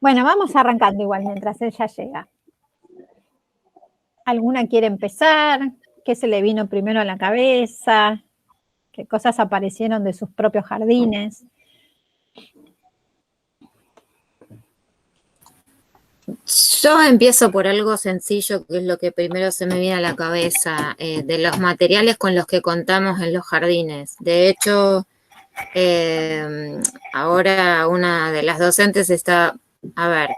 Bueno, vamos arrancando igual mientras ella llega. ¿Alguna quiere empezar? ¿Qué se le vino primero a la cabeza? ¿Qué cosas aparecieron de sus propios jardines? Yo empiezo por algo sencillo, que es lo que primero se me viene a la cabeza, de los materiales con los que contamos en los jardines. De hecho, ahora una de las docentes está, a ver,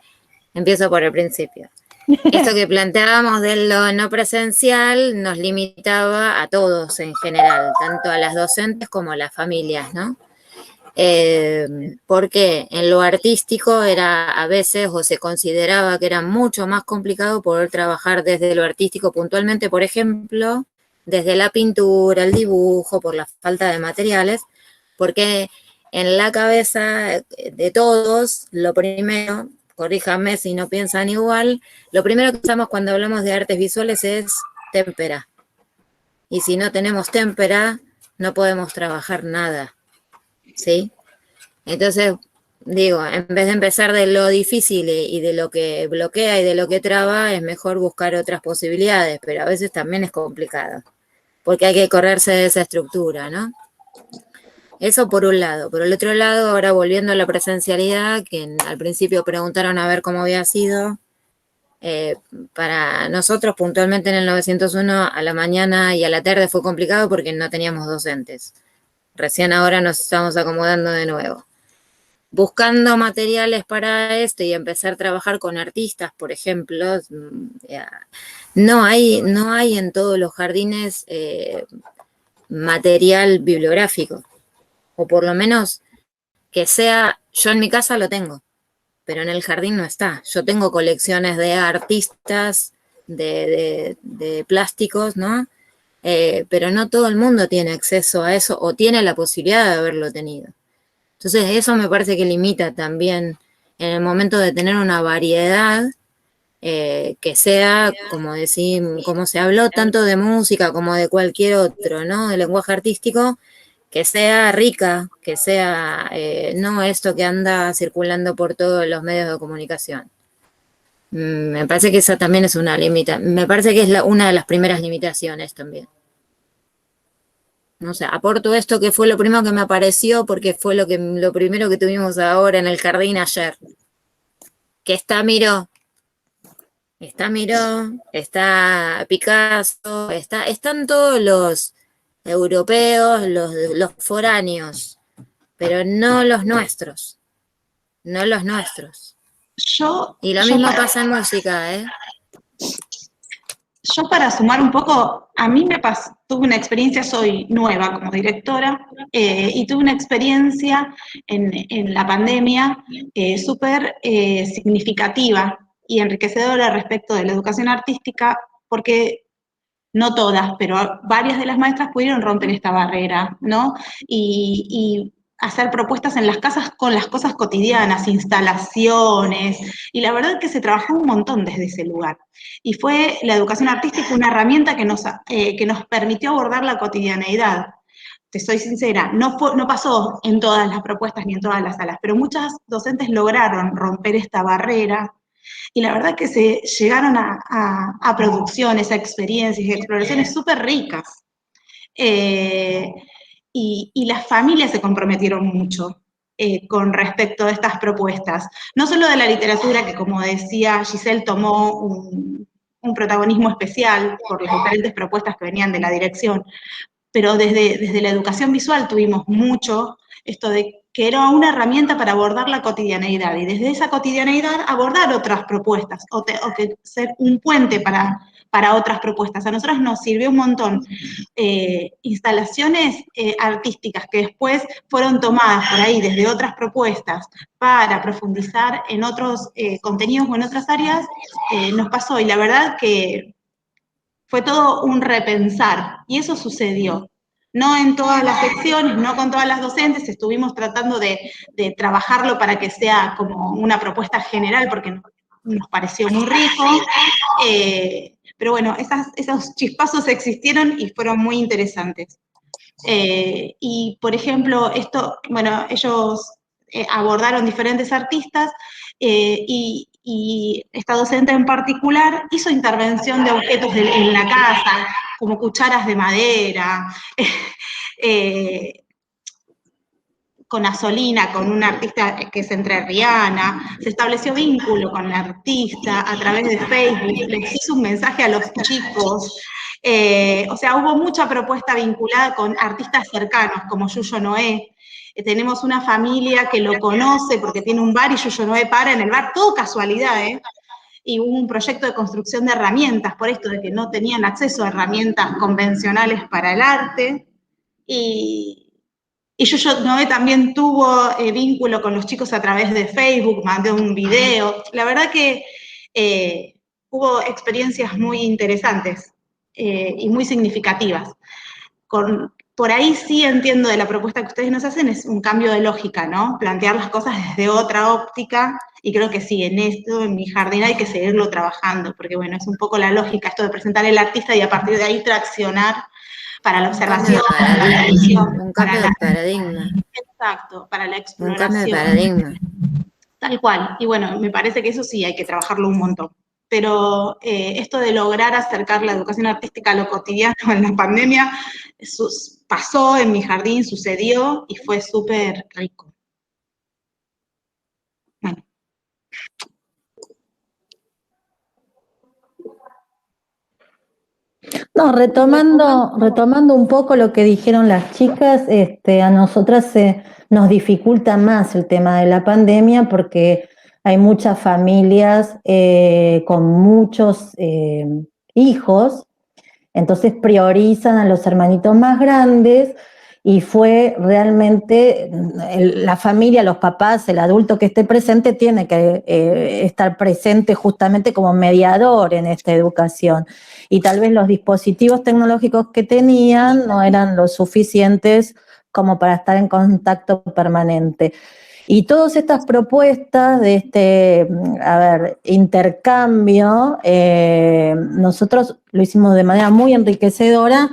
empiezo por el principio. Esto que planteábamos de lo no presencial nos limitaba a todos en general, tanto a las docentes como a las familias, ¿no? Porque en lo artístico era a veces, o se consideraba que era mucho más complicado poder trabajar desde lo artístico puntualmente, por ejemplo, desde la pintura, el dibujo, por la falta de materiales, porque en la cabeza de todos, lo primero, corríjame si no piensan igual, lo primero que usamos cuando hablamos de artes visuales es témpera. Y si no tenemos témpera, no podemos trabajar nada. ¿Sí? Entonces, digo, en vez de empezar de lo difícil y de lo que bloquea y de lo que traba, es mejor buscar otras posibilidades, pero a veces también es complicado, porque hay que correrse de esa estructura, ¿no? Eso por un lado. Por el otro lado, ahora volviendo a la presencialidad, que al principio preguntaron a ver cómo había sido, para nosotros puntualmente en el 901 a la mañana y a la tarde fue complicado porque no teníamos docentes. Recién ahora nos estamos acomodando de nuevo. Buscando materiales para esto y empezar a trabajar con artistas, por ejemplo, no hay en todos los jardines material bibliográfico, o por lo menos que sea, yo en mi casa lo tengo, pero en el jardín no está. Yo tengo colecciones de artistas, de plásticos, ¿no? Pero no todo el mundo tiene acceso a eso o tiene la posibilidad de haberlo tenido. Entonces eso me parece que limita también en el momento de tener una variedad que sea, como se habló tanto de música como de cualquier otro, ¿no? El lenguaje artístico, que sea rica, que sea no esto que anda circulando por todos los medios de comunicación. Me parece que esa también es una limitación, me parece que es una de las primeras limitaciones también. No sé, aporto esto que fue lo primero que me apareció porque fue lo primero que tuvimos ahora en el jardín ayer. Que está Miró, está Picasso, están todos los europeos, los foráneos, pero no los nuestros. No los nuestros. Y lo mismo pasa en música, ¿eh? Yo para sumar un poco, a mí tuve una experiencia, soy nueva como directora, y tuve una experiencia en la pandemia súper significativa y enriquecedora respecto de la educación artística, porque no todas, pero varias de las maestras pudieron romper esta barrera, ¿no? Y hacer propuestas en las casas con las cosas cotidianas, instalaciones, y la verdad es que se trabajó un montón desde ese lugar. Y fue la educación artística una herramienta que nos permitió abordar la cotidianeidad. Te soy sincera, no pasó en todas las propuestas ni en todas las salas, pero muchas docentes lograron romper esta barrera y la verdad que se llegaron a producciones, a experiencias y exploraciones súper ricas. Y las familias se comprometieron mucho con respecto a estas propuestas. No solo de la literatura, que como decía Giselle, tomó un protagonismo especial por las diferentes propuestas que venían de la dirección, pero desde la educación visual tuvimos mucho esto de que era una herramienta para abordar la cotidianeidad, y desde esa cotidianeidad abordar otras propuestas, o que ser un puente para otras propuestas. A nosotros nos sirvió un montón instalaciones artísticas que después fueron tomadas por ahí desde otras propuestas para profundizar en otros contenidos o en otras áreas, nos pasó, y la verdad que fue todo un repensar, y eso sucedió. No en todas las secciones, no con todas las docentes, estuvimos tratando de trabajarlo para que sea como una propuesta general, porque nos pareció muy rico, pero bueno, esos chispazos existieron y fueron muy interesantes. Y, por ejemplo, ellos abordaron diferentes artistas, y esta docente en particular hizo intervención de objetos en la casa, como cucharas de madera, con Asolina, con una artista que es entrerriana, se estableció vínculo con la artista a través de Facebook, les hizo un mensaje a los chicos, o sea, hubo mucha propuesta vinculada con artistas cercanos, como Yuyo Noé. Tenemos una familia que lo conoce porque tiene un bar y Yuyo Noé para en el bar, todo casualidad, y hubo un proyecto de construcción de herramientas, por esto de que no tenían acceso a herramientas convencionales para el arte, y Yuyo Noé también tuvo vínculo con los chicos a través de Facebook, mandó un video. La verdad que hubo experiencias muy interesantes y muy significativas. Por ahí sí entiendo de la propuesta que ustedes nos hacen, es un cambio de lógica, ¿no? Plantear las cosas desde otra óptica, y creo que sí, en esto, en mi jardín, hay que seguirlo trabajando, porque bueno, es un poco la lógica esto de presentar el artista y a partir de ahí traccionar para la observación, para la edición, un cambio de paradigma. Exacto, para la exploración. Un cambio de paradigma. Tal cual, y bueno, me parece que eso sí hay que trabajarlo un montón. Pero esto de lograr acercar la educación artística a lo cotidiano en la pandemia, pasó en mi jardín, sucedió y fue súper rico. Bueno. No, retomando un poco lo que dijeron las chicas, a nosotras nos dificulta más el tema de la pandemia porque hay muchas familias con muchos hijos, entonces priorizan a los hermanitos más grandes, y fue realmente la familia, los papás, el adulto que esté presente tiene que estar presente justamente como mediador en esta educación. Y tal vez los dispositivos tecnológicos que tenían no eran lo suficientes como para estar en contacto permanente. Y todas estas propuestas de intercambio, nosotros lo hicimos de manera muy enriquecedora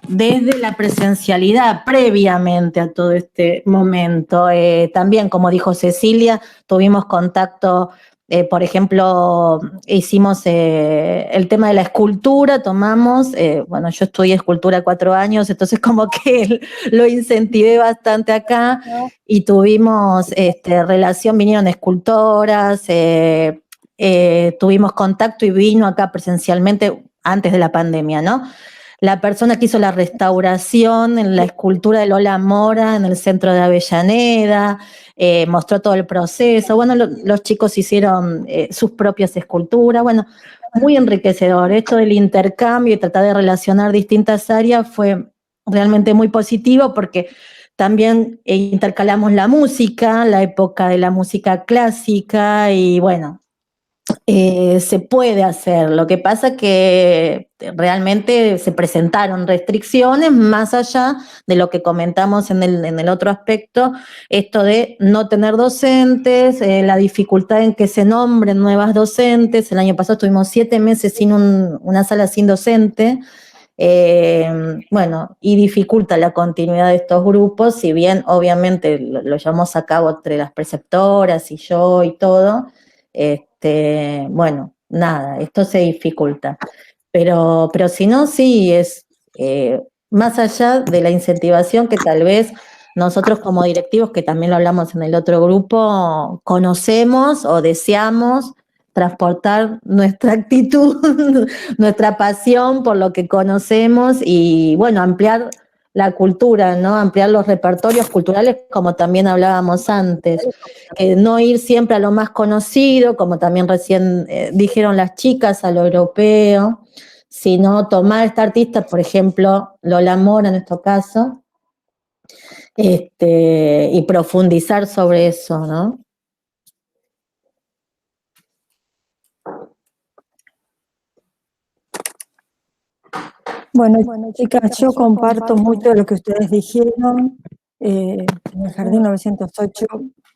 desde la presencialidad, previamente a todo este momento. También, como dijo Cecilia, tuvimos contacto, por ejemplo, hicimos el tema de la escultura, tomamos, bueno, yo estudié escultura 4 años, entonces como que lo incentivé bastante acá, y tuvimos relación, vinieron escultoras, tuvimos contacto y vino acá presencialmente antes de la pandemia, ¿no? La persona que hizo la restauración en la escultura de Lola Mora en el centro de Avellaneda, mostró todo el proceso. Bueno, los chicos hicieron sus propias esculturas. Bueno, muy enriquecedor. Esto del intercambio y tratar de relacionar distintas áreas fue realmente muy positivo porque también intercalamos la música, la época de la música clásica, y bueno, se puede hacer. Lo que pasa es que realmente se presentaron restricciones más allá de lo que comentamos en el otro aspecto, esto de no tener docentes, la dificultad en que se nombren nuevas docentes. El año pasado estuvimos 7 meses sin una sala sin docente. Bueno, y dificulta la continuidad de estos grupos, si bien obviamente lo llevamos a cabo entre las preceptoras y yo y todo. Bueno, nada, esto se dificulta. Pero si no, sí, es más allá de la incentivación que tal vez nosotros como directivos, que también lo hablamos en el otro grupo, conocemos o deseamos transportar nuestra actitud, nuestra pasión por lo que conocemos, y bueno, ampliar la cultura, ¿no? Ampliar los repertorios culturales, como también hablábamos antes. No ir siempre a lo más conocido, como también recién dijeron las chicas, a lo europeo, sino tomar a esta artista, por ejemplo, Lola Mora en nuestro caso, y profundizar sobre eso, ¿no? Bueno, chicas, yo comparto mucho de lo que ustedes dijeron. En el Jardín 908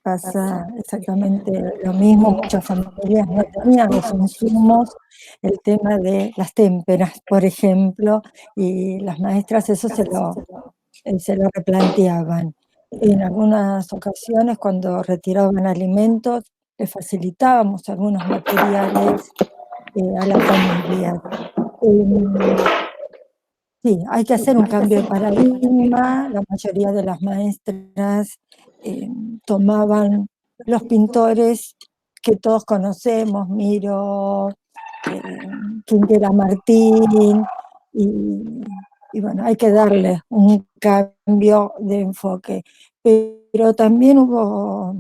pasa exactamente lo mismo. Muchas familias no tenían los insumos, el tema de las témperas, por ejemplo, y las maestras eso se lo replanteaban. En algunas ocasiones, cuando retiraban alimentos, les facilitábamos algunos materiales a la familia. Sí, hay que hacer un cambio de paradigma. La mayoría de las maestras tomaban los pintores que todos conocemos, Miro, Quintela Martín, y bueno, hay que darle un cambio de enfoque. Pero también hubo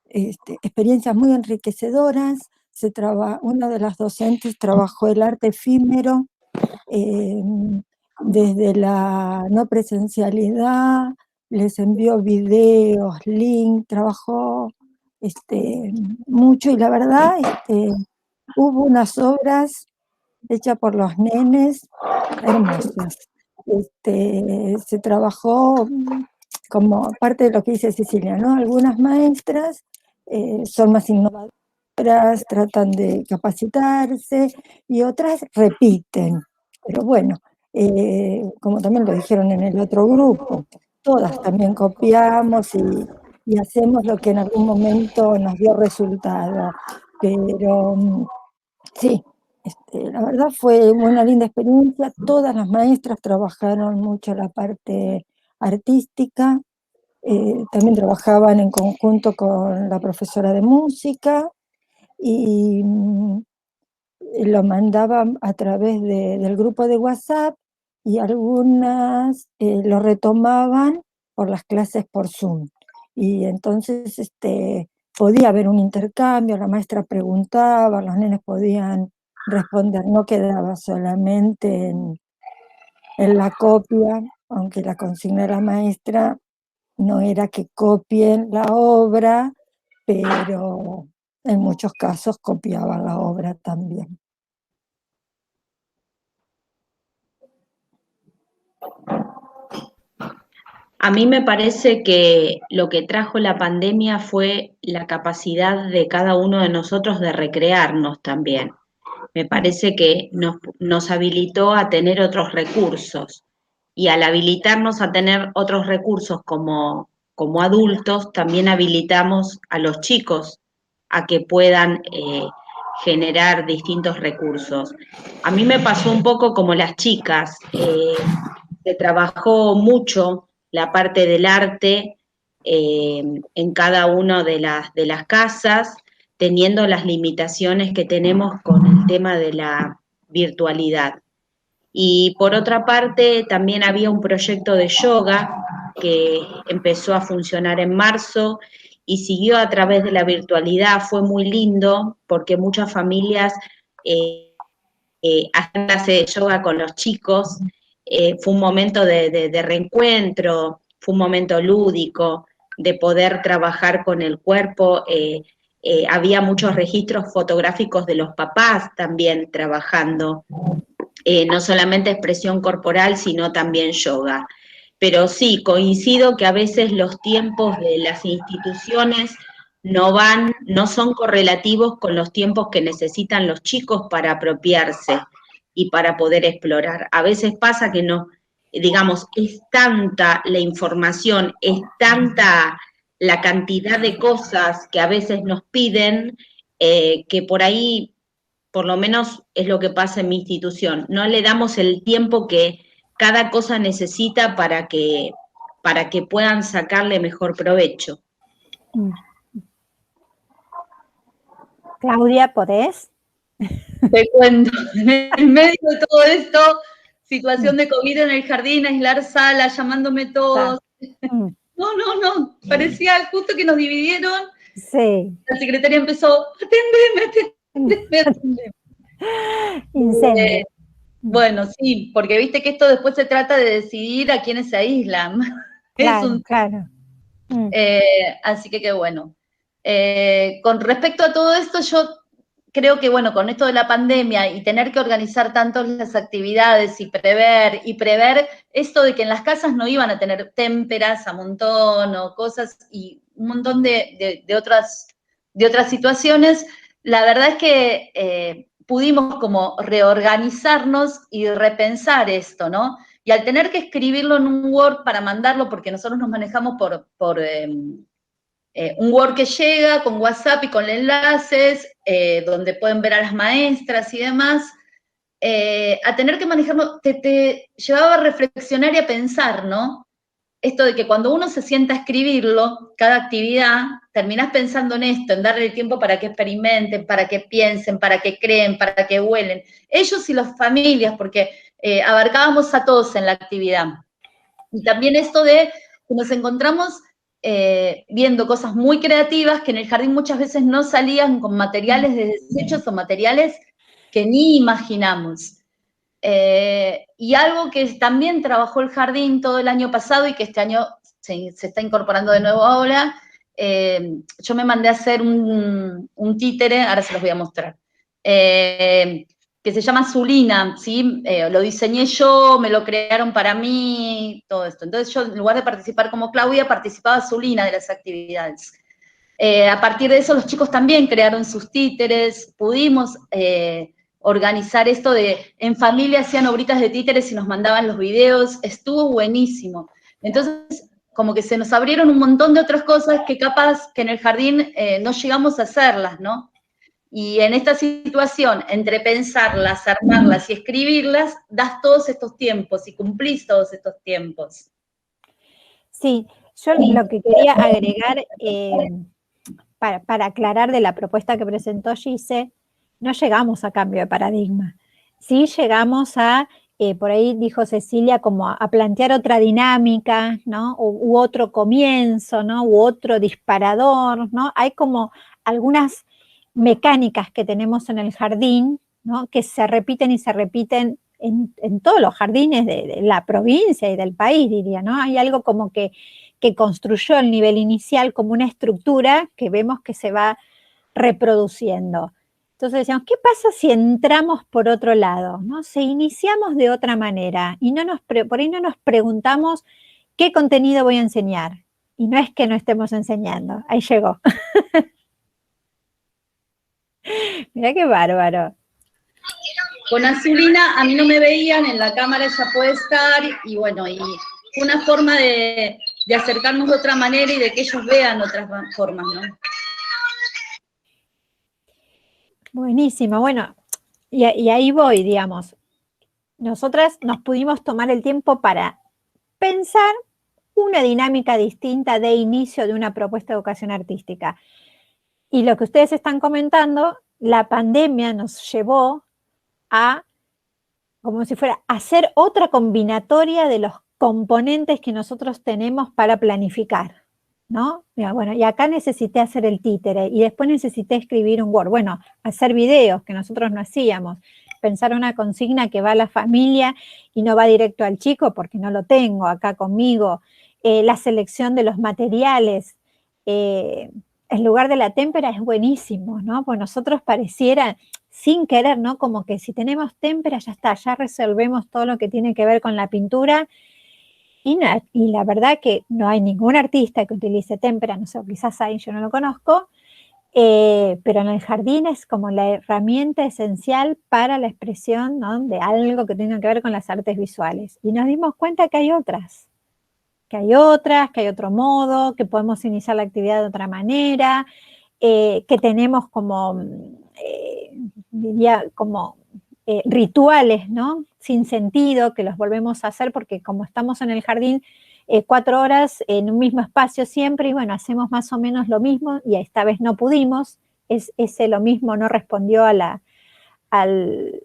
experiencias muy enriquecedoras. Una de las docentes trabajó el arte efímero, desde la no presencialidad, les envió videos, links, trabajó mucho, y la verdad hubo unas obras hechas por los nenes hermosas. Se trabajó como parte de lo que dice Cecilia, ¿no? Algunas maestras son más innovadoras, tratan de capacitarse, y otras repiten. Pero bueno, como también lo dijeron en el otro grupo, todas también copiamos y hacemos lo que en algún momento nos dio resultado. Pero sí, la verdad fue una linda experiencia. Todas las maestras trabajaron mucho la parte artística, también trabajaban en conjunto con la profesora de música, y lo mandaban a través del grupo de WhatsApp, y algunas lo retomaban por las clases por Zoom. Y entonces podía haber un intercambio, la maestra preguntaba, los nenes podían responder, no quedaba solamente en la copia, aunque la consigna de la maestra no era que copien la obra, pero en muchos casos copiaban la obra también. A mí me parece que lo que trajo la pandemia fue la capacidad de cada uno de nosotros de recrearnos también. Me parece que nos habilitó a tener otros recursos, y al habilitarnos a tener otros recursos como adultos, también habilitamos a los chicos a que puedan generar distintos recursos. A mí me pasó un poco como las chicas, se trabajó mucho la parte del arte en cada una de las casas, teniendo las limitaciones que tenemos con el tema de la virtualidad. Y por otra parte, también había un proyecto de yoga que empezó a funcionar en marzo y siguió a través de la virtualidad. Fue muy lindo porque muchas familias hacen clase de yoga con los chicos. Fue un momento de reencuentro, fue un momento lúdico, de poder trabajar con el cuerpo. Había muchos registros fotográficos de los papás también trabajando, no solamente expresión corporal, sino también yoga. Pero sí, coincido que a veces los tiempos de las instituciones no son correlativos con los tiempos que necesitan los chicos para apropiarse y para poder explorar. A veces pasa que no, digamos, es tanta la información, es tanta la cantidad de cosas que a veces nos piden, que por ahí, por lo menos es lo que pasa en mi institución, no le damos el tiempo que cada cosa necesita para que puedan sacarle mejor provecho. Claudia, ¿podés? Te cuento, en medio de todo esto, situación de COVID en el jardín, aislar salas, llamándome todos. No, parecía justo que nos dividieron. Sí. La secretaria empezó, atendeme. Incendio. Bueno, sí, porque viste que esto después se trata de decidir a quiénes se aíslan. Claro, claro. Así que qué bueno. Con respecto a todo esto, yo creo que, bueno, con esto de la pandemia y tener que organizar tanto las actividades y prever esto de que en las casas no iban a tener témperas a montón o cosas y un montón de otras situaciones, la verdad es que pudimos como reorganizarnos y repensar esto, ¿no? Y al tener que escribirlo en un Word para mandarlo, porque nosotros nos manejamos por un Word que llega con WhatsApp y con enlaces, donde pueden ver a las maestras y demás, a tener que manejarlo, te llevaba a reflexionar y a pensar, ¿no? Esto de que cuando uno se sienta a escribirlo, cada actividad, terminás pensando en esto, en darle el tiempo para que experimenten, para que piensen, para que creen, para que huelen. Ellos y las familias, porque abarcábamos a todos en la actividad. Y también esto de que nos encontramos viendo cosas muy creativas que en el jardín muchas veces no salían con materiales de desechos o materiales que ni imaginamos. Y algo que también trabajó el jardín todo el año pasado y que este año se está incorporando de nuevo ahora, yo me mandé a hacer un títere, ahora se los voy a mostrar, que se llama Zulina, ¿sí? Lo diseñé yo, me lo crearon para mí, todo esto. Entonces yo, en lugar de participar como Claudia, participaba Zulina de las actividades. A partir de eso, los chicos también crearon sus títeres, pudimos organizar esto de, en familia hacían obritas de títeres y nos mandaban los videos, estuvo buenísimo. Entonces, como que se nos abrieron un montón de otras cosas que capaz que en el jardín no llegamos a hacerlas, ¿no? Y en esta situación, entre pensarlas, armarlas y escribirlas, das todos estos tiempos y cumplís todos estos tiempos. Sí, yo lo que quería agregar, para aclarar de la propuesta que presentó Gise, no llegamos a cambio de paradigma. Sí llegamos a, por ahí dijo Cecilia, como a plantear otra dinámica, ¿no? U otro comienzo, ¿no? U otro disparador, ¿no? Hay como algunas mecánicas que tenemos en el jardín, ¿no? Que se repiten y se repiten en todos los jardines de la provincia y del país, diría, ¿no? Hay algo como que construyó el nivel inicial como una estructura que vemos que se va reproduciendo. Entonces decíamos, ¿qué pasa si entramos por otro lado? ¿No? Si iniciamos de otra manera y por ahí no nos preguntamos qué contenido voy a enseñar. Y no es que no estemos enseñando, ahí llegó. Mirá qué bárbaro. Con Azulina a mí no me veían, en la cámara ella puede estar, y bueno, y fue una forma de acercarnos de otra manera y de que ellos vean otras formas, ¿no? Buenísimo, bueno, y ahí voy, digamos. Nosotras nos pudimos tomar el tiempo para pensar una dinámica distinta de inicio de una propuesta de educación artística. Y lo que ustedes están comentando, la pandemia nos llevó a, como si fuera, hacer otra combinatoria de los componentes que nosotros tenemos para planificar, ¿no? Bueno, y acá necesité hacer el títere, y después necesité escribir un Word. Bueno, hacer videos, que nosotros no hacíamos. Pensar una consigna que va a la familia y no va directo al chico, porque no lo tengo acá conmigo. La selección de los materiales. El lugar de la témpera es buenísimo, ¿no? Pues nosotros pareciera, sin querer, ¿no? Como que si tenemos témpera ya está, ya resolvemos todo lo que tiene que ver con la pintura. Y la verdad que no hay ningún artista que utilice témpera, no sé, quizás hay, yo no lo conozco, pero en el jardín es como la herramienta esencial para la expresión, ¿no? De algo que tenga que ver con las artes visuales. Y nos dimos cuenta que hay otras, que hay otro modo, que podemos iniciar la actividad de otra manera, que tenemos como, diría, como rituales, ¿no? Sin sentido, que los volvemos a hacer porque como estamos en el jardín 4 horas en un mismo espacio siempre, y bueno, hacemos más o menos lo mismo, y esta vez no pudimos, ese lo mismo no respondió a la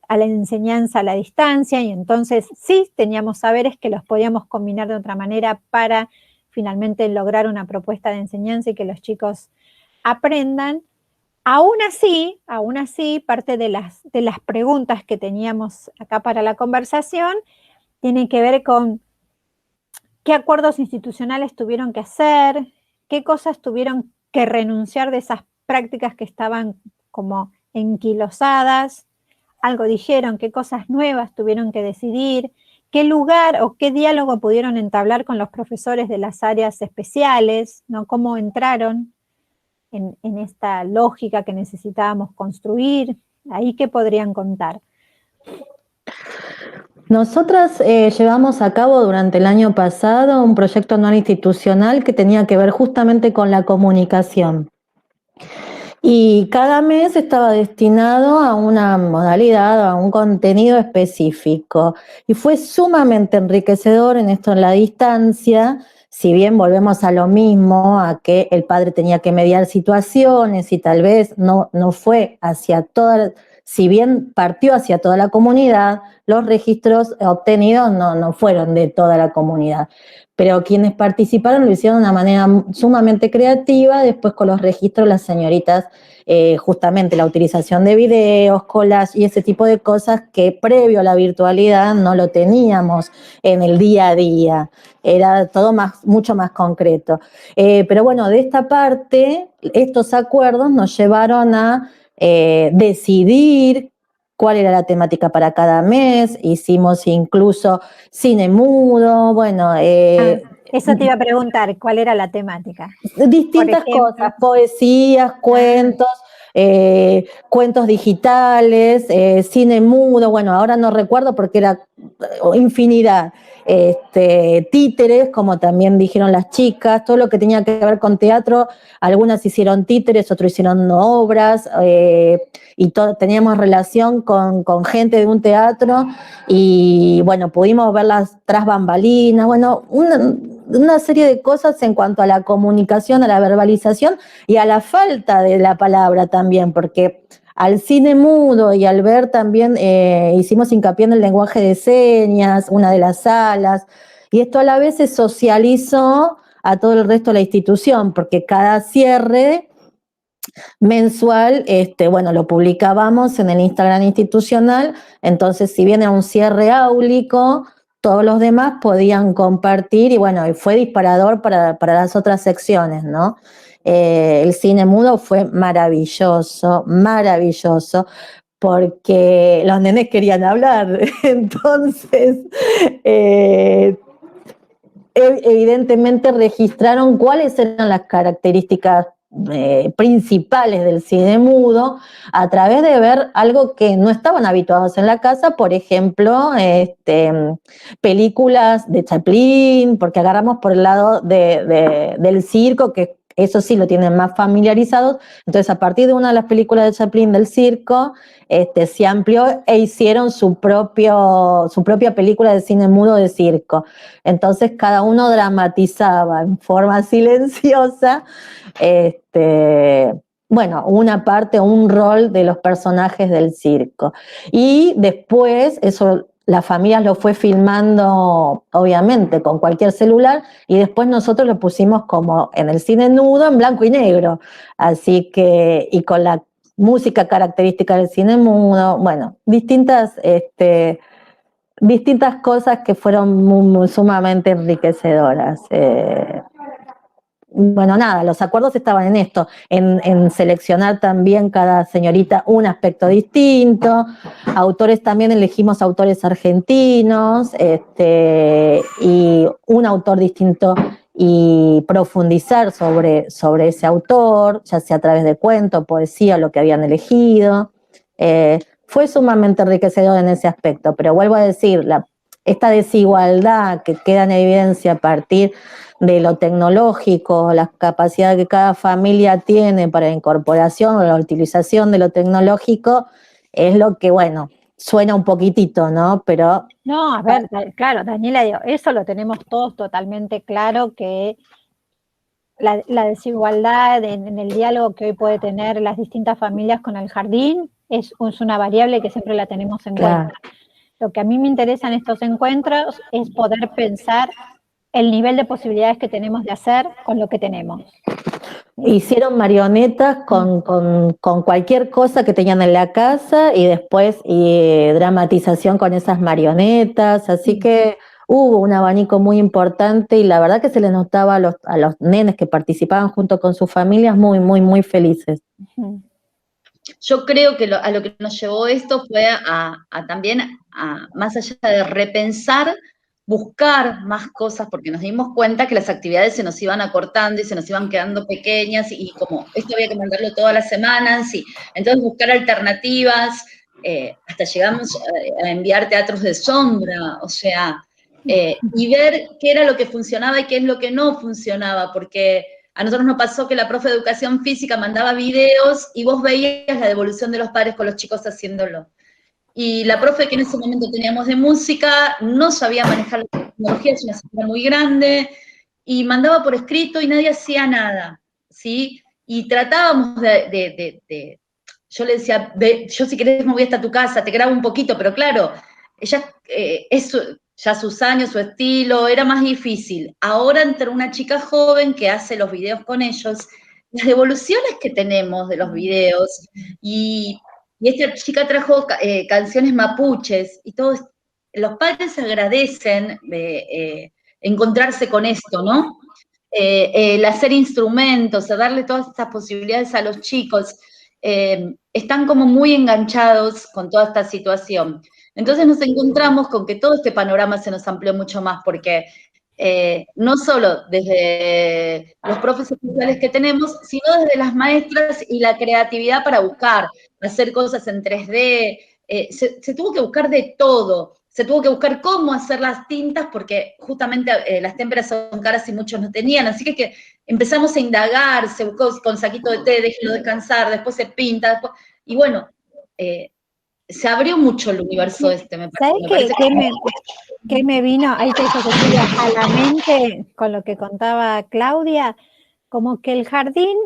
enseñanza a la distancia, y entonces sí teníamos saberes que los podíamos combinar de otra manera para finalmente lograr una propuesta de enseñanza y que los chicos aprendan. Aún así, parte de las preguntas que teníamos acá para la conversación tienen que ver con qué acuerdos institucionales tuvieron que hacer, qué cosas tuvieron que renunciar de esas prácticas que estaban como enquilosadas, algo dijeron, qué cosas nuevas tuvieron que decidir, qué lugar o qué diálogo pudieron entablar con los profesores de las áreas especiales, ¿no? Cómo entraron en esta lógica que necesitábamos construir, ahí qué podrían contar. Nosotras llevamos a cabo durante el año pasado un proyecto anual institucional que tenía que ver justamente con la comunicación. Y cada mes estaba destinado a una modalidad, a un contenido específico. Y fue sumamente enriquecedor en esto en la distancia, si bien volvemos a lo mismo, a que el padre tenía que mediar situaciones y tal vez no fue hacia toda, si bien partió hacia toda la comunidad, los registros obtenidos no fueron de toda la comunidad. Pero quienes participaron lo hicieron de una manera sumamente creativa. Después con los registros las señoritas, justamente la utilización de videos, collage y ese tipo de cosas que previo a la virtualidad no lo teníamos en el día a día. Era todo mucho más concreto. Pero bueno, de esta parte, estos acuerdos nos llevaron a decidir cuál era la temática para cada mes. Hicimos incluso cine mudo, bueno. Eso te iba a preguntar, ¿cuál era la temática? Distintas cosas, poesías, cuentos, cuentos digitales, cine mudo, bueno, ahora no recuerdo porque era infinidad. Títeres, como también dijeron las chicas, todo lo que tenía que ver con teatro, algunas hicieron títeres, otros hicieron obras, y teníamos relación con gente de un teatro, y bueno, pudimos verlas tras bambalinas, bueno, una serie de cosas en cuanto a la comunicación, a la verbalización y a la falta de la palabra también, porque al cine mudo y al ver también hicimos hincapié en el lenguaje de señas, una de las salas, y esto a la vez se socializó a todo el resto de la institución, porque cada cierre mensual, bueno, lo publicábamos en el Instagram institucional, entonces si bien era un cierre áulico, todos los demás podían compartir y bueno, y fue disparador para las otras secciones, ¿no? El cine mudo fue maravilloso, maravilloso, porque los nenes querían hablar, entonces evidentemente registraron cuáles eran las características principales del cine mudo a través de ver algo que no estaban habituados en la casa, por ejemplo, películas de Chaplin, porque agarramos por el lado del circo, que eso sí lo tienen más familiarizados. Entonces, a partir de una de las películas de Chaplin del circo, se amplió e hicieron su propia película de cine mudo de circo. Entonces, cada uno dramatizaba en forma silenciosa bueno, una parte, un rol de los personajes del circo. Y después, eso las familias lo fue filmando, obviamente, con cualquier celular, y después nosotros lo pusimos como en el cine nudo, en blanco y negro. Así que, y con la música característica del cine mudo, bueno, distintas cosas que fueron sumamente enriquecedoras. Bueno, nada, los acuerdos estaban en esto, en seleccionar también cada señorita un aspecto distinto. Autores también elegimos autores argentinos, y un autor distinto y profundizar sobre ese autor, ya sea a través de cuento, poesía, lo que habían elegido. Fue sumamente enriquecedor en ese aspecto, pero vuelvo a decir, esta desigualdad que queda en evidencia a partir de lo tecnológico, la capacidad que cada familia tiene para la incorporación o la utilización de lo tecnológico, es lo que, bueno, suena un poquitito, ¿no? Pero... No, a ver, claro, Daniela, digo, eso lo tenemos todos totalmente claro, que la desigualdad en el diálogo que hoy puede tener las distintas familias con el jardín es una variable que siempre la tenemos en cuenta. Lo que a mí me interesa en estos encuentros es poder pensar el nivel de posibilidades que tenemos de hacer con lo que tenemos. Hicieron marionetas con cualquier cosa que tenían en la casa y después dramatización con esas marionetas, así que hubo un abanico muy importante y la verdad que se les notaba a los nenes que participaban junto con sus familias muy, muy, muy felices. Yo creo que a lo que nos llevó esto fue también, más allá de repensar, buscar más cosas, porque nos dimos cuenta que las actividades se nos iban acortando y se nos iban quedando pequeñas, y como esto había que mandarlo todas las semanas, y entonces buscar alternativas, hasta llegamos a enviar teatros de sombra, o sea, y ver qué era lo que funcionaba y qué es lo que no funcionaba, porque a nosotros nos pasó que la profe de educación física mandaba videos y vos veías la devolución de los padres con los chicos haciéndolo. Y la profe que en ese momento teníamos de música no sabía manejar la tecnología, es una señora muy grande, y mandaba por escrito y nadie hacía nada, ¿sí? Y tratábamos yo le decía, yo si querés me voy hasta tu casa, te grabo un poquito, pero claro, ella, ya sus años, su estilo, era más difícil. Ahora entre una chica joven que hace los videos con ellos, las devoluciones que tenemos de los videos, y esta chica trajo canciones mapuches, y todos, los padres agradecen encontrarse con esto, ¿no? El hacer instrumentos, a darle todas estas posibilidades a los chicos, están como muy enganchados con toda esta situación. Entonces nos encontramos con que todo este panorama se nos amplió mucho más, porque no solo desde los profes especiales que tenemos, sino desde las maestras y la creatividad para buscar, hacer cosas en 3D, se tuvo que buscar de todo. Se tuvo que buscar cómo hacer las tintas, porque justamente las témperas son caras y muchos no tenían, así que empezamos a indagar, se buscó con saquito de té, déjelo descansar, después se pinta, después, y bueno, se abrió mucho el universo me parece. ¿Sabes qué me vino ahí a la mente con lo que contaba Claudia? Como que el jardín,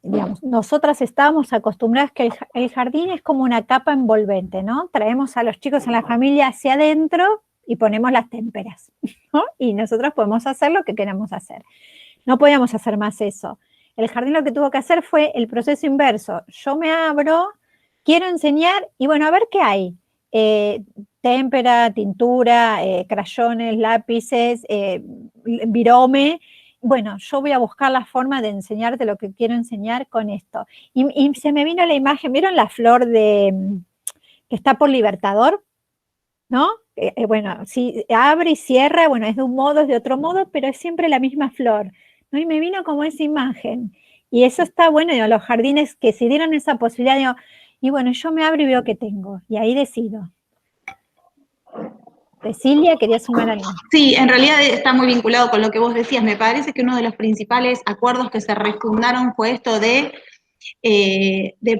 digamos, nosotras estábamos acostumbradas que el jardín es como una capa envolvente, ¿no? Traemos a los chicos en la familia hacia adentro y ponemos las témperas, ¿no? Y nosotros podemos hacer lo que queramos hacer. No podíamos hacer más eso. El jardín lo que tuvo que hacer fue el proceso inverso. Yo me abro, quiero enseñar y bueno, a ver qué hay. Témpera, tintura, crayones, lápices, virome. Bueno, yo voy a buscar la forma de enseñarte lo que quiero enseñar con esto. Y se me vino la imagen, ¿vieron la flor que está por Libertador? ¿No? Bueno, si abre y cierra, bueno, es de un modo, es de otro modo, pero es siempre la misma flor, ¿no? Y me vino como esa imagen. Y eso está bueno, digo, los jardines que se dieron esa posibilidad, digo, y bueno, yo me abro y veo qué tengo, y ahí decido. Cecilia, ¿quería sumar algo? Sí, en realidad está muy vinculado con lo que vos decías. Me parece que uno de los principales acuerdos que se refundaron fue esto de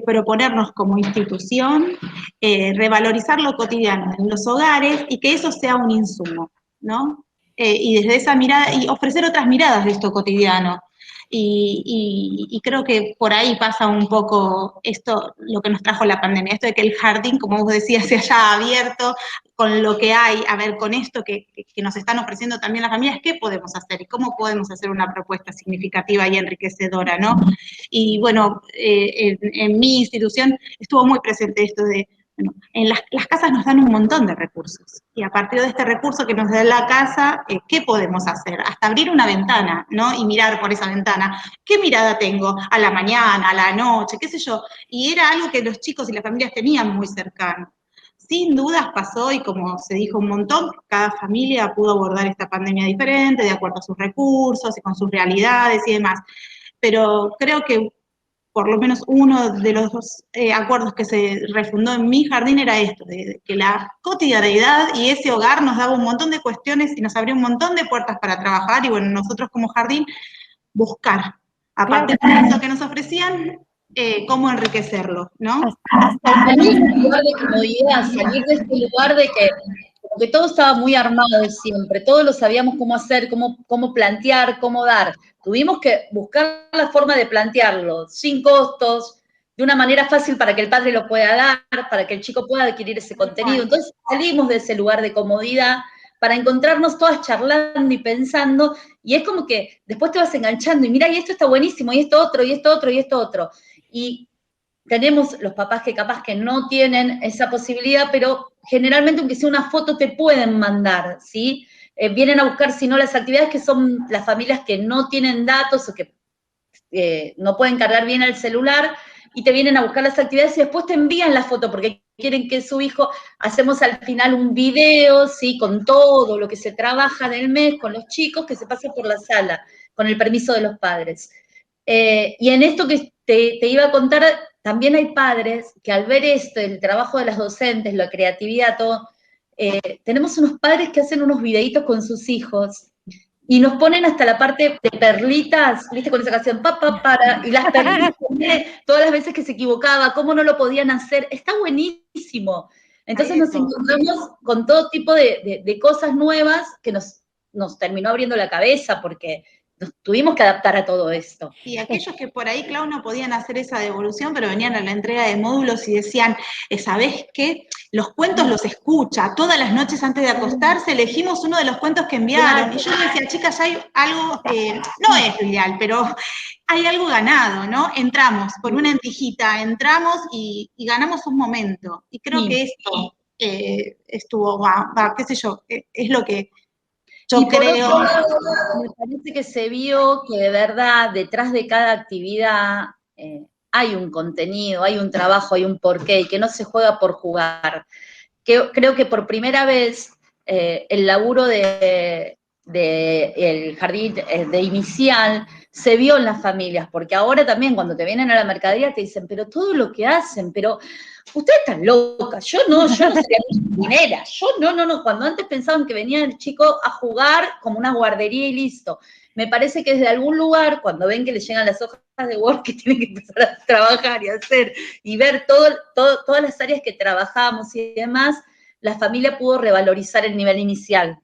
proponernos como institución, revalorizar lo cotidiano en los hogares y que eso sea un insumo, ¿no? Y desde esa mirada, y ofrecer otras miradas de esto cotidiano. Y creo que por ahí pasa un poco esto, lo que nos trajo la pandemia, esto de que el jardín, como vos decías, se haya abierto con lo que hay, a ver, con esto que nos están ofreciendo también las familias, ¿qué podemos hacer? ¿Y cómo podemos hacer una propuesta significativa y enriquecedora, no? Y bueno, en mi institución estuvo muy presente esto de, bueno, en las casas nos dan un montón de recursos, y a partir de este recurso que nos da la casa, ¿qué podemos hacer? Hasta abrir una ventana, ¿no? Y mirar por esa ventana. ¿Qué mirada tengo? A la mañana, a la noche, qué sé yo. Y era algo que los chicos y las familias tenían muy cercano. Sin dudas pasó, y como se dijo un montón, cada familia pudo abordar esta pandemia diferente, de acuerdo a sus recursos y con sus realidades y demás. Pero creo que por lo menos uno de los dos acuerdos que se refundó en mi jardín era esto, de que la cotidianeidad y ese hogar nos daba un montón de cuestiones y nos abrió un montón de puertas para trabajar, y bueno, nosotros como jardín buscar, aparte de eso que nos ofrecían, cómo enriquecerlo, ¿no? Salir de este lugar de comodidad, salir de este lugar de que todo estaba muy armado siempre, todos lo sabíamos cómo hacer, cómo plantear, cómo dar. Tuvimos que buscar la forma de plantearlo, sin costos, de una manera fácil para que el padre lo pueda dar, para que el chico pueda adquirir ese contenido. Entonces salimos de ese lugar de comodidad para encontrarnos todas charlando y pensando, y es como que después te vas enganchando, y mira, y esto está buenísimo, y esto otro, y esto otro, y esto otro. Y tenemos los papás que capaz que no tienen esa posibilidad, pero generalmente aunque sea una foto te pueden mandar, ¿sí? Vienen a buscar, si no, las actividades que son las familias que no tienen datos o que no pueden cargar bien el celular, y te vienen a buscar las actividades y después te envían la foto porque quieren que su hijo, hacemos al final un video, ¿sí? Con todo lo que se trabaja del mes con los chicos, que se pasa por la sala, con el permiso de los padres. Y en esto que te iba a contar, también hay padres que al ver esto, el trabajo de las docentes, la creatividad, todo, tenemos unos padres que hacen unos videitos con sus hijos y nos ponen hasta la parte de perlitas, ¿viste? Con esa canción, para, y las perlitas, todas las veces que se equivocaba, cómo no lo podían hacer, está buenísimo. Entonces nos encontramos con todo tipo de cosas nuevas que nos terminó abriendo la cabeza, porque nos tuvimos que adaptar a todo esto. Y aquellos que por ahí, Clau, no podían hacer esa devolución, pero venían a la entrega de módulos y decían, ¿sabés qué? Los cuentos los escucha, todas las noches antes de acostarse elegimos uno de los cuentos que enviaron. Y yo les decía, chicas, hay algo, no es real, pero hay algo ganado, ¿no? Entramos por una entijita, entramos y ganamos un momento. Y creo que esto estuvo, qué sé yo, es lo que yo y creo. Por otro lado, me parece que se vio que de verdad detrás de cada actividad hay un contenido, hay un trabajo, hay un porqué, y que no se juega por jugar. Creo que por primera vez el laburo el jardín de inicial se vio en las familias, porque ahora también cuando te vienen a la mercadería te dicen, pero todo lo que hacen, pero ustedes están locas, yo no sería jardinera, yo no, cuando antes pensaban que venía el chico a jugar como una guardería y listo. Me parece que desde algún lugar, cuando ven que les llegan las hojas de Word que tienen que empezar a trabajar y hacer, y ver todas las áreas que trabajamos y demás, la familia pudo revalorizar el nivel inicial.